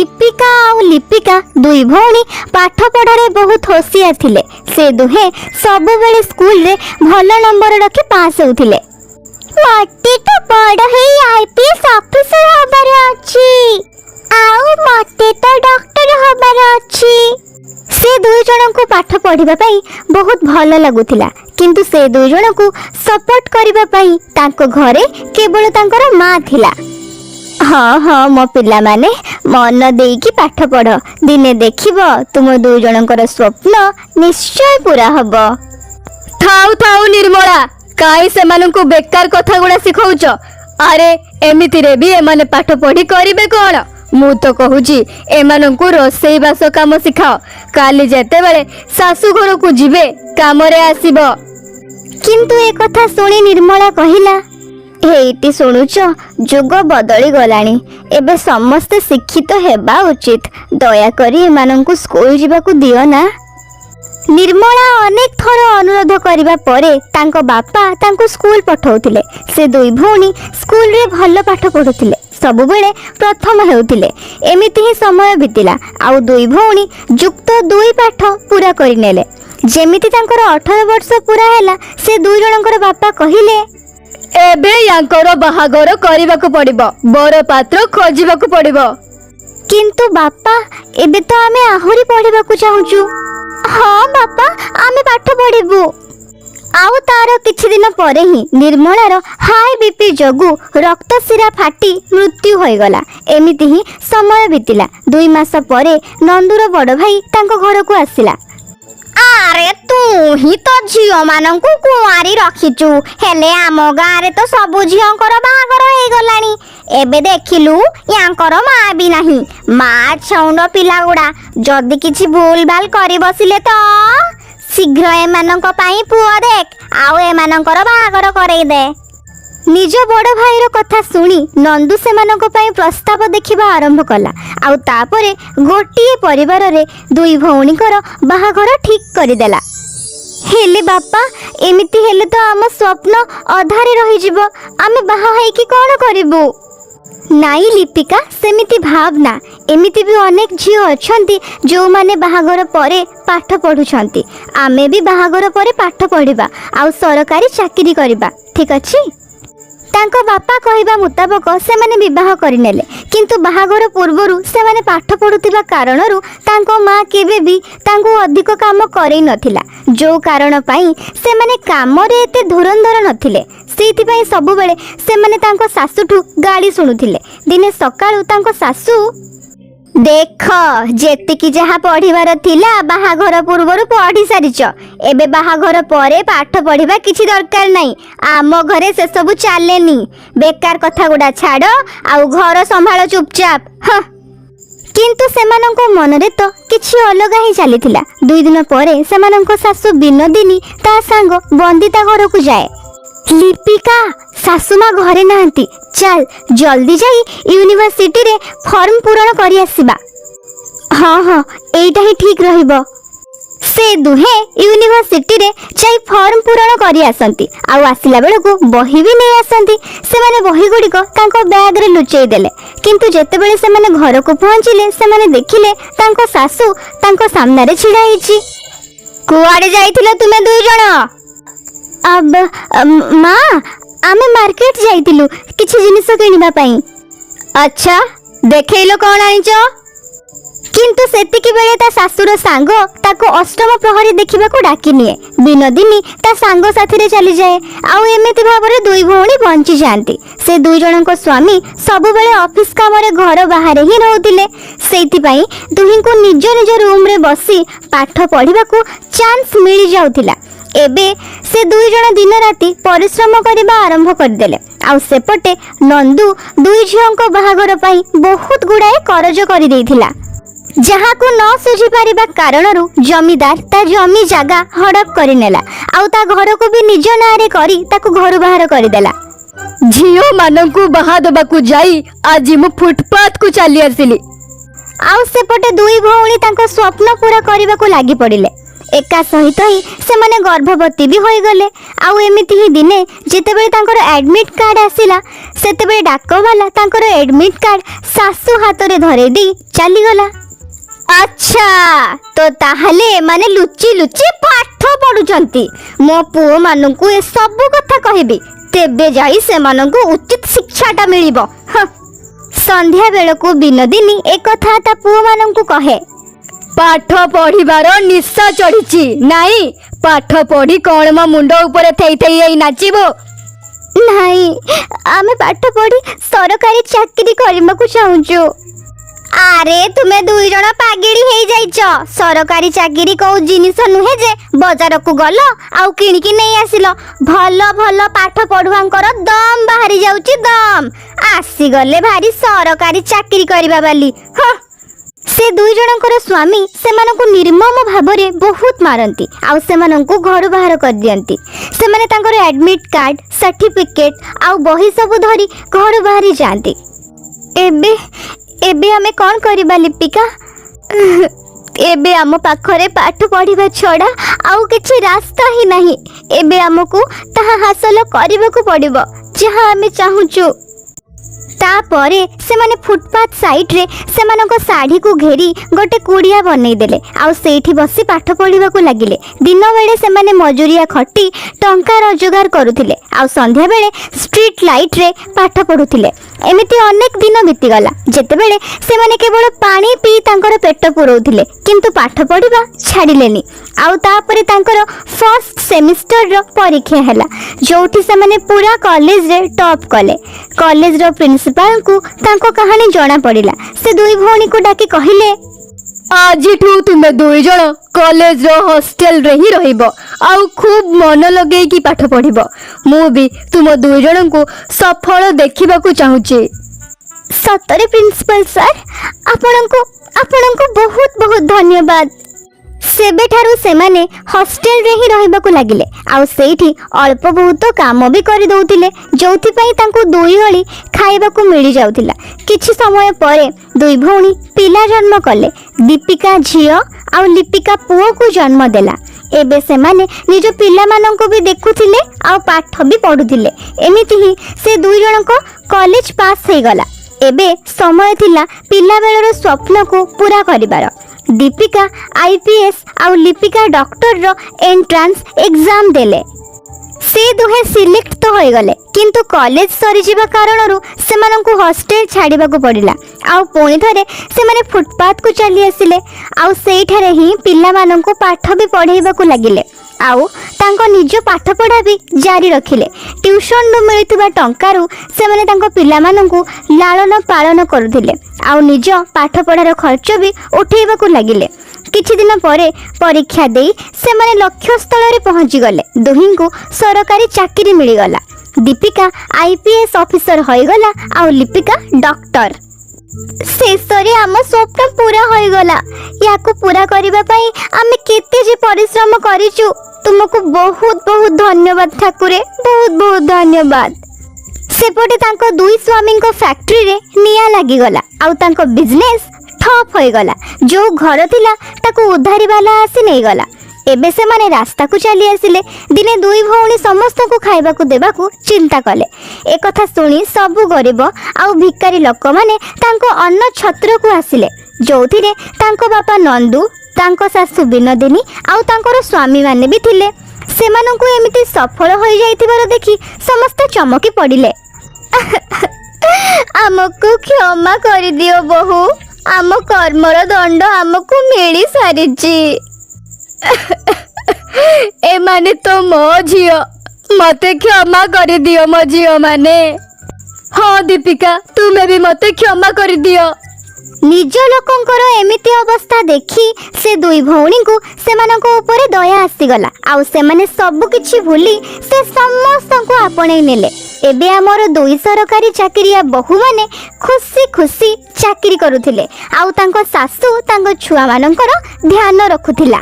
दीपिका और लिपिका दुई भौणी पाठ पढ़ारे बहुत होशियार थिले। से दुहे सबु बेले स्कूल रे भल नंबर रखी पास होउथिले। मते तो बड़ है आईपीएस ऑफिसर हबार अछि आउ मते तो डॉक्टर हबार अछि। से दुई जन को पाठ पढ़िबा पई बहुत भल लागुथिला, किंतु से दुई जन को सपोर्ट करिबा पई तांको घरे केवल तांकर मां थिला। हाँ हाँ मो पिला माने मन देकी पाठ पढ़, दिने देखिबो तुम दुई जनकर स्वप्न निश्चय पूरा हबो। थाउ थाउ निर्मला, काई से माननकु बेकार कथा गुडा सिखौछ। अरे एमिति रे भी एमाने पाठ पढ़ी करिवे कोन? मु तो कहूची एमाननकु रोसई बास काम सिखाओ, काली जेते बेले सासु घर को जिवे काम रे आसीबो। किंतु ए कथा सुनी निर्मला कहिला, हेइटी सुनुच जुग बदली गलानी, एबे समस्त शिक्षित हेबा उचित, दया करी एमाननकु स्कूल जिबाकु दियो ना। निर्मला अनेक थर अनुरोध करिबा परे तांको बापा तांको स्कूल पठाउथिले। से दुई भौणी स्कूल रे भल पाठ पढुथिले, सबु बेले प्रथम हेउथिले। एमिति ही समय बितिला आउ दुई भौणी युक्त दुई पाठ पूरा करि नेले। जेमिति तांकर 18 वर्ष पूरा हैला, से दुई जनकर बापा कहिले, एबे यांकर बाहागर करिबाकु पड़िबो, बर पात्र खोजिबाकु पड़िबो। किंतु बापा एबे तो आमे आहुरी पढ़िबाकु चाहुचु। हाँ बापा आमे पाठ पढ़िबु। आउ तार किछि दिन परे ही निर्मलार हाई बीपी जगु रक्त शिरा फाटी मृत्यु होइगला। एमिति ही समय बितिला। 2 मास परे नंदुर बड़ भाई तांको घर को आसिला। अरे तू ही तो झियो मानंकु कुआरी रखिचु, हेले आम गाँ रे तो सबु झियोंकर बाहागर हो गलानी। एबे देखिलु यांकर माँ भी नहीं। माँ छौंड पिला गुड़ा जदि किछि भूल भाल करि बसिले तो शीघ्र एमानंक पई पुओ देख आउ एमानंकर बाहागर करई दे। निज बड़ भाईर कथा सुनी नंदू सेमानंक पई प्रस्ताव देखिबा आरंभ कला। आउ तापरे गोटिए परिवार रे दुई भौणीकर बाहागर ठीक करिदेला। हेले बापा एमिति हेले तो आम स्वप्न अधारे रही जिवो, आमे बाहा है कि कोन करिबु? नाई लिपिका सेमिति भावना, एमिति भी अनेक झियो अछंती जो माने बाहागर परे पाठ पढुछंती। आमे भी बाहागर परे पाठ पढिबा आउ सरकारी चाकरी करिबा, ठीक अछि? तांको बापा कहिबा मुताबक से माने विवाह करिनेले, किंतु बाहागर पूर्वरु से माने पाठ पढुतिबा कारणरु तांको मां केबे भी तांको अधिक काम करै नथिला, जो कारण पई से माने काम रे एते धुरंधर नथिले। सेति पई सब बेले से माने तांको सासुठु गाली सुनुथिले। दिने सकाळु तांको सासु, देख जेतिकी जहा पढ़िबार थिला बाहाघर पूर्वरु पढ़ी सारिच, एबे बाहाघर परे पाठ पढ़िबा किछि दरकार नाही। आम घरे से सब चालेनी, बेकार कथा गुडा छाड़ आउ घर संभाळ चुपचाप। हाँ किंतु सेमानंको मनरे तो किछि अलगा ही चलीथिला। 2 दिन परे सेमानंको सासु बिनोदिनी ता सांग बंदिता घर को जाए। लिपिका सासुमा घरे नाहंती, चल जल्दी जाई यूनिवर्सिटी रे फॉर्म पूरण करी आसीबा। हाँ हाँ एइटा ही ठीक रहिबो। से दुहे यूनिवर्सिटी रे जाई फॉर्म पूरण करी आसंती, आउ आसिला बेलको बही भी नहीं आसंती। से माने बही गुड़िक तांको बैग रे लुचेई देले, किंतु जेते बेले से माने घर को पहुंचिले से माने देखिले तांको सासु तांको सामने रे छिड़ा हिची। कुआडे जाइथिलो तुमे दुई जण? अब माँ आमे मार्केट जाइतिलु किछि जिनिस किनिबा पई। अच्छा देखैलो कोन आनिचो? किंतु सेतिकी बेले ता सासुर सांग ताको अष्टम प्रहरी देखिबा को डाकी निए। बिनोदिनी ता सांग साथी रे चली जाए, आउ एमिति भाबरे दुई भौणी बंची जांती। से दुई जनक स्वामी सब बेले ऑफिस काम रे घर बाहर ही रहउतिले, सेति पई दुही को निज निज रूम रे बसी पाठ पढ़िबा को चांस मिली जाउतिला। एबे से दुई जन दिन राति परिश्रम करबा आरंभ कर देले। आउ सेपटे नंदू दुई झियोंको बाहागर पई बहुत गुडाए करज करि देइथिला, जहा को न सुझी पारिबा कारणरु जमीदार ता जमी जागा हड़प करि नेला। आउ ता घर को भी निज नारे करी ताको घर बाहर करि देला। झियो माननकु बाहा दबाकु जाई आजि मु फुटपाथ को चली आसिली। आउ सेपटे दुई भौणी तांको स्वप्न पूरा करबा को लागि पड़िले। एका सहित ही से माने गर्भवती भी होई गले। आउ एमिति ही दिने जेतेबेले तांकर एडमिट कार्ड आसिला ସେତେବେଳେ ଡାକବାଲା ତାଙ୍କର ଏଡମିଟ୍ କାର୍ଡ ଶାଶୁ ହାତରେ ଧରେଇ ଦେଇ ଚାଲିଗଲା। ଆଚ୍ଛା, ତ ତାହେଲେ ଏମାନେ ଲୁଚି ଲୁଚି ପାଠ ପଢୁଛନ୍ତି। ମୋ ପୁଅ ମାନଙ୍କୁ ଏ ସବୁ କଥା କହିବି, ତେବେ ଯାଇ ସେମାନଙ୍କୁ ଉଚିତ ଶିକ୍ଷାଟା ମିଳିବ। ସନ୍ଧ୍ୟା ବେଳକୁ ବିନୋଦିନୀ ଏକଥା ତା ପୁଅ ମାନଙ୍କୁ କହେ। ପାଠ ପଢିବାର ନିଶା ଚଢିଛି ନାଇଁ? ପାଠ ପଢି କଣ ମୋ ମୁଣ୍ଡ ଉପରେ ଥେଇ ଥେଇ ହେଇ ନାଚିବ? ନାଇଁ, ଆମେ ପାଠ ପଢି ସରକାରୀ ଚାକିରି କରିବାକୁ ଚାହୁଁଛୁ। ଆରେ ତୁମେ ଦୁଇ ଜଣ ପାଗେଳି ହେଇଯାଇଛ। ସରକାରୀ ଚାକିରି କୋଉ ଜିନିଷ ନୁହେଁ ଯେ ବଜାରକୁ ଗଲ ଆଉ କିଣିକି ନେଇ ଆସିଲ। ଭଲ ଭଲ ପାଠ ପଢୁଆଙ୍କର ଦମ ବାହାରି ଯାଉଛି, ଦମ ଆସିଗଲେ ଭାରି ସରକାରୀ ଚାକିରି କରିବା ବାଲି। ସେ ଦୁଇ ଜଣଙ୍କର ସ୍ୱାମୀ ସେମାନଙ୍କୁ ନିର୍ମମ ଭାବରେ ବହୁତ ମାରନ୍ତି ଆଉ ସେମାନଙ୍କୁ ଘରୁ ବାହାର କରିଦିଅନ୍ତି। ସେମାନେ ତାଙ୍କର ଆଡମିଟ୍ କାର୍ଡ, ସାର୍ଟିଫିକେଟ ଆଉ ବହି ସବୁ ଧରି ଘରୁ ବାହାରି ଯାଆନ୍ତି। ଏବେ ଆମେ କ'ଣ କରିବା ଲିପିକା? ଏବେ ଆମ ପାଖରେ ପାଠ ପଢିବା ଛଡ଼ା ଆଉ କିଛି ରାସ୍ତା ହିଁ ନାହିଁ। ଏବେ ଆମକୁ ତାହା ହାସଲ କରିବାକୁ ପଡ଼ିବ ଯାହା ଆମେ ଚାହୁଁଛୁ। ତାପରେ ସେମାନେ ଫୁଟପାଥ ସାଇଡ୍ରେ ସେମାନଙ୍କ ଶାଢ଼ୀକୁ ଘେରି ଗୋଟେ କୁଡ଼ିଆ ବନେଇଦେଲେ ଆଉ ସେଇଠି ବସି ପାଠ ପଢ଼ିବାକୁ ଲାଗିଲେ। ଦିନ ବେଳେ ସେମାନେ ମଜୁରିଆ ଖଟି ଟଙ୍କା ରୋଜଗାର କରୁଥିଲେ ଆଉ ସନ୍ଧ୍ୟାବେଳେ ଷ୍ଟ୍ରିଟ୍ ଲାଇଟ୍ରେ ପାଠ ପଢ଼ୁଥିଲେ। ଏମିତି ଅନେକ ଦିନ ବିତିଗଲା ଯେତେବେଳେ ସେମାନେ କେବଳ ପାଣି ପିଇ ତାଙ୍କର ପେଟ ପୁରଉଥିଲେ କିନ୍ତୁ ପାଠ ପଢ଼ିବା ଛାଡ଼ିଲେନି। ଆଉ ତାପରେ ତାଙ୍କର ଫର୍ଷ୍ଟ ସେମିଷ୍ଟରର ପରୀକ୍ଷା ହେଲା ଯେଉଁଠି ସେମାନେ ପୁରା କଲେଜରେ ଟପ୍ କଲେ। କଲେଜର ପ୍ରିନ୍ସିପାଲଙ୍କୁ ତାଙ୍କ କାହାଣୀ ଜଣା ପଡ଼ିଲା। ସେ ଦୁଇ ଭଉଣୀକୁ ଡାକି କହିଲେ, ଆଜିଠୁ ତୁମେ ଦୁଇ ଜଣ କଲେଜର ହଷ୍ଟେଲରେ ହିଁ ରହିବ ଆଉ ଖୁବ୍ ମନ ଲଗେଇକି ପାଠ ପଢ଼ିବ। ମୁଁ ବି ତୁମ ଦୁଇ ଜଣଙ୍କୁ ସଫଳ ଦେଖିବାକୁ ଚାହୁଁଛି। ସତରେ ପ୍ରିନ୍ସିପାଲ ସାର୍, ଆପଣଙ୍କୁ ବହୁତ ବହୁତ ଧନ୍ୟବାଦ। ସେବେଠାରୁ ସେମାନେ ହଷ୍ଟେଲରେ ହିଁ ରହିବାକୁ ଲାଗିଲେ ଆଉ ସେଇଠି ଅଳ୍ପ ବହୁତ କାମ ବି କରିଦେଉଥିଲେ ଯେଉଁଥିପାଇଁ ତାଙ୍କୁ ଦୁଇ ଓଳି ଖାଇବାକୁ ମିଳିଯାଉଥିଲା। କିଛି ସମୟ ପରେ ଦୁଇ ଭଉଣୀ ପିଲା ଜନ୍ମ କଲେ। ଦୀପିକା ଝିଅ ଆଉ ଲିପିକା ପୁଅକୁ ଜନ୍ମ ଦେଲା। ଏବେ ସେମାନେ ନିଜ ପିଲାମାନଙ୍କୁ ବି ଦେଖୁଥିଲେ ଆଉ ପାଠ ବି ପଢ଼ୁଥିଲେ। ଏମିତି ହିଁ ସେ ଦୁଇ ଜଣଙ୍କ କଲେଜ ପାସ୍ ହେଇଗଲା। ଏବେ ସମୟ ଥିଲା ପିଲାବେଳର ସ୍ୱପ୍ନକୁ ପୂରା କରିବାର। ଦୀପିକା IPS ଆଉ ଲିପିକା ଡକ୍ଟରର ଏଣ୍ଟ୍ରାନ୍ସ ଏକ୍ଜାମ ଦେଲେ। ସେ ଦୁହେଁ ସିଲେକ୍ଟ ତ ହୋଇଗଲେ କିନ୍ତୁ କଲେଜ ସରିଯିବା କାରଣରୁ ସେମାନଙ୍କୁ ହଷ୍ଟେଲ ଛାଡ଼ିବାକୁ ପଡ଼ିଲା ଆଉ ପୁଣି ଥରେ ସେମାନେ ଫୁଟପାଥକୁ ଚାଲି ଆସିଲେ ଆଉ ସେଇଠାରେ ହିଁ ପିଲାମାନଙ୍କୁ ପାଠ ବି ପଢ଼େଇବାକୁ ଲାଗିଲେ ଆଉ ତାଙ୍କ ନିଜ ପାଠପଢ଼ା ବି ଜାରି ରଖିଲେ। ଟ୍ୟୁସନରୁ ମିଳୁଥିବା ଟଙ୍କାରୁ ସେମାନେ ତାଙ୍କ ପିଲାମାନଙ୍କୁ ଲାଳନ ପାଳନ କରୁଥିଲେ ଆଉ ନିଜ ପାଠପଢ଼ାର ଖର୍ଚ୍ଚ ବି ଉଠେଇବାକୁ ଲାଗିଲେ। କିଛି ଦିନ ପରେ ପରୀକ୍ଷା ଦେଇ ସେମାନେ ଲକ୍ଷ୍ୟସ୍ଥଳରେ ପହଞ୍ଚିଗଲେ। ଦୁହିଁଙ୍କୁ ସରକାରୀ ଚାକିରି ମିଳିଗଲା। ଦୀପିକା IPS ଅଫିସର ହୋଇଗଲା ଆଉ ଲିପିକା ଡକ୍ଟର। ଶେଷରେ ଆମ ସ୍ୱପ୍ନ ପୂରା ହୋଇଗଲା। ୟାକୁ ପୂରା କରିବା ପାଇଁ ଆମେ କେତେ ଯେ ପରିଶ୍ରମ କରିଛୁ। ତୁମକୁ ବହୁତ ବହୁତ ଧନ୍ୟବାଦ ଠାକୁରେ, ବହୁତ ବହୁତ ଧନ୍ୟବାଦ। ସେପଟେ ତାଙ୍କ ଦୁଇ ସ୍ୱାମୀଙ୍କ ଫ୍ୟାକ୍ଟ୍ରିରେ ନିଆଁ ଲାଗିଗଲା ଆଉ ତାଙ୍କ ବିଜନେସ୍ ଠପ୍ ହୋଇଗଲା। ଯେଉଁ ଘର ଥିଲା ତାକୁ ଉଦ୍ଧାରିବାଲା ଆସି ନେଇଗଲା। ଏବେ ସେମାନେ ରାସ୍ତାକୁ ଚାଲି ଆସିଲେ। ଦିନେ ଦୁଇ ଭଉଣୀ ସମସ୍ତଙ୍କୁ ଖାଇବାକୁ ଦେବାକୁ ଚିନ୍ତା କଲେ। ଏକଥା ଶୁଣି ସବୁ ଗରିବ ଆଉ ଭିକାରୀ ଲୋକମାନେ ତାଙ୍କ ଅନ୍ନ ଛତ୍ରକୁ ଆସିଲେ ଯେଉଁଥିରେ ତାଙ୍କ ବାପା ନନ୍ଦୁ, ତାଙ୍କ ଶାଶୁ ବିନୋଦିନୀ ଆଉ ତାଙ୍କର ସ୍ୱାମୀମାନେ ବି ଥିଲେ। ସେମାନଙ୍କୁ ଏମିତି ସଫଳ ହୋଇଯାଇଥିବାର ଦେଖି ସମସ୍ତେ ଚମକି ପଡ଼ିଲେ। ଆମକୁ କ୍ଷମା କରିଦିଅ ବୋହୂ, ଆମ କର୍ମର ଦଣ୍ଡ ଆମକୁ ମିଳି ସାରିଛି। ଏମାନେ ତ ମୋ ଝିଅ, ମତେ କ୍ଷମା କରିଦିଅ ମୋ ଝିଅ ମାନେ। ହଁ ଦୀପିକା, ତୁମେ ବି ମତେ କ୍ଷମା କରିଦିଅ। ନିଜ ଲୋକଙ୍କର ଏମିତି ଅବସ୍ଥା ଦେଖି ସେ ଦୁଇ ଭଉଣୀଙ୍କୁ ସେମାନଙ୍କ ଉପରେ ଦୟା ଆସିଗଲା ଆଉ ସେମାନେ ସବୁ କିଛି ଭୁଲି ସେ ସମସ୍ତଙ୍କୁ ଆପଣେଇ ନେଲେ। ଏବେ ଆମର ଦୁଇ ସରକାରୀ ଚାକିରିଆ ବୋହୂମାନେ ଖୁସି ଖୁସି ଚାକିରି କରୁଥିଲେ ଆଉ ତାଙ୍କ ଶାଶୁ ତାଙ୍କ ଛୁଆମାନଙ୍କର ଧ୍ୟାନ ରଖୁଥିଲା।